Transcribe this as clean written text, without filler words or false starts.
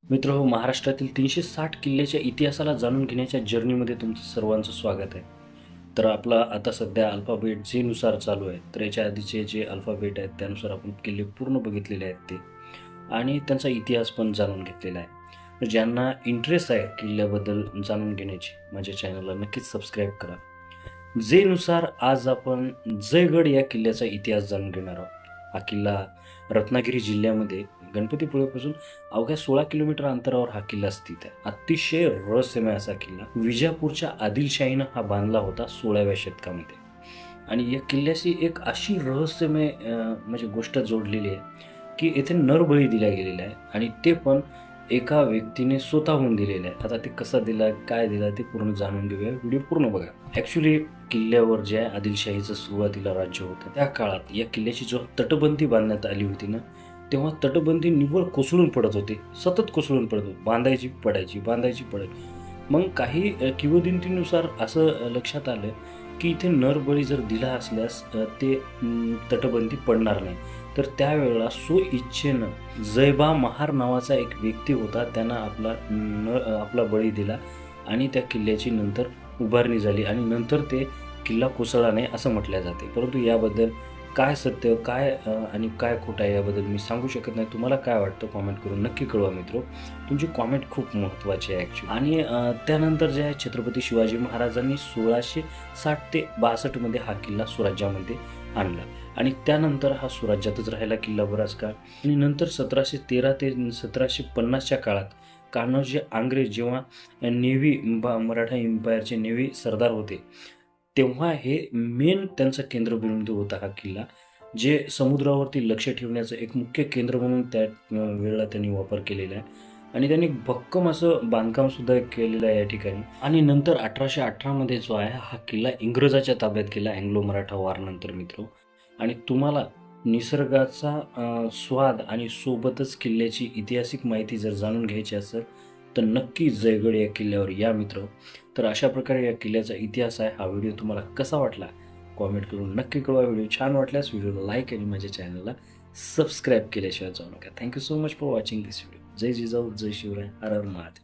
मित्र महाराष्ट्रातील 360 किल्ल्याच्या इतिहासाला जाणून घेण्याच्या जर्नीमध्ये तुमचं सर्वांचं स्वागत आहे. तर आपला आता सध्या अल्फाबेट जे नुसार चालू आहे, तर याच्या आधीचे जे अल्फाबेट आहेत त्यानुसार आपण किल्ले पूर्ण बघितलेले आहेत ते आणि त्यांचा इतिहास पण जाणून घेतलेला आहे. तर ज्यांना इंटरेस्ट आहे किल्ल्याबद्दल जाणून घेण्याची, माझ्या चॅनलला नक्कीच सबस्क्राईब करा. जे नुसार आज आपण जयगड या किल्ल्याचा इतिहास जाणून घेणार आहोत. हा किल्ला रत्नागिरी जिल्ह्यामध्ये गणपतीपुळेपासून अवघ्या 16 किलोमीटर अंतरावर हा किल्ला स्थित आहे. अतिशय रहस्यमय असा किल्ला विजापूरच्या आदिलशाहीनं हा बांधला होता 16व्या शतकामध्ये. आणि या किल्ल्याशी एक अशी रहस्यमय म्हणजे गोष्ट जोडलेली आहे की येथे नरबळी दिला गेलेला आहे आणि ते पण एका व्यक्तीने स्वतःहून दिलेलं आहे. आता ते कसा दिला, काय दिला ते पूर्ण जाणून घेऊया. व्हिडिओ पूर्ण बघा. ॲक्च्युली किल्ल्यावर जे आहे आदिलशाहीचं सुरुवातीला राज्य होतं, त्या काळात या किल्ल्याची जेव्हा तटबंदी बांधण्यात आली होती ना, तेव्हा तटबंदी निव्वळ कोसळून पडत होते. सतत कोसळून पडत होते. बांधायची पडायची, बांधायची पडायची. मग काही किंवदंतीनुसार असं लक्षात आलं की इथे नरबळी जर दिला असल्यास ते तटबंदी पडणार नाही. तर त्यावेळेला स्वइच्छेनं जयबा महार नावाचा एक व्यक्ती होता, त्यानं आपला बळी दिला आणि त्या किल्ल्याची नंतर उभारणी झाली आणि नंतर ते किल्ला कोसळला नाही असं म्हटलं जाते. परंतु याबद्दल काय सत्य, काय आणि काय खोटं आहे याबद्दल मी सांगू शकत नाही. तुम्हाला काय वाटतं कॉमेंट करून नक्की कळवा मित्रो. तुमची कॉमेंट खूप महत्त्वाची आहे ॲक्च्युली. आणि त्यानंतर जे आहे छत्रपती शिवाजी महाराजांनी 1660 ते 62 मध्ये हा किल्ला स्वराज्यामध्ये आणला आणि त्यानंतर हा स्वराज्यातच राहिला किल्ला बराच काळ. आणि नंतर 1713 ते 1750च्या काळात कान्होजी आंग्रे जेव्हा नेव्ही मराठा एम्पायरचे नेव्ही सरदार होते, तेव्हा हे मेन त्यांचा केंद्रबिंदू होता हा किल्ला, जे समुद्रावरती लक्ष ठेवण्याचं एक मुख्य केंद्र म्हणून त्या वेळेला त्यांनी वापर केलेला आहे. आणि त्यांनी भक्कम असं बांधकाम सुद्धा केलेलं आहे या ठिकाणी. आणि नंतर 1818 मध्ये जो आहे हा किल्ला इंग्रजाच्या ताब्यात गेला अँग्लो मराठा वार नंतर मित्र. आणि तुम्हाला निसर्गाचा स्वाद आणि सोबतच किल्ल्याची ऐतिहासिक माहिती जर जाणून घ्यायची असेल तर नक्की जयगड या किल्ल्यावर या मित्र. तर अशा प्रकारे या किल्ल्याचा इतिहास आहे. हा व्हिडिओ तुम्हाला कसा वाटला कॉमेंट करून नक्की कळवा. व्हिडिओ छान वाटल्यास व्हिडिओला लाईक आणि माझ्या चॅनलला सबस्क्राईब केल्याशिवाय जाऊ नका. Thank you so much for watching this video. जय जिजाऊ, जय शिवराय, हर हर महादेव.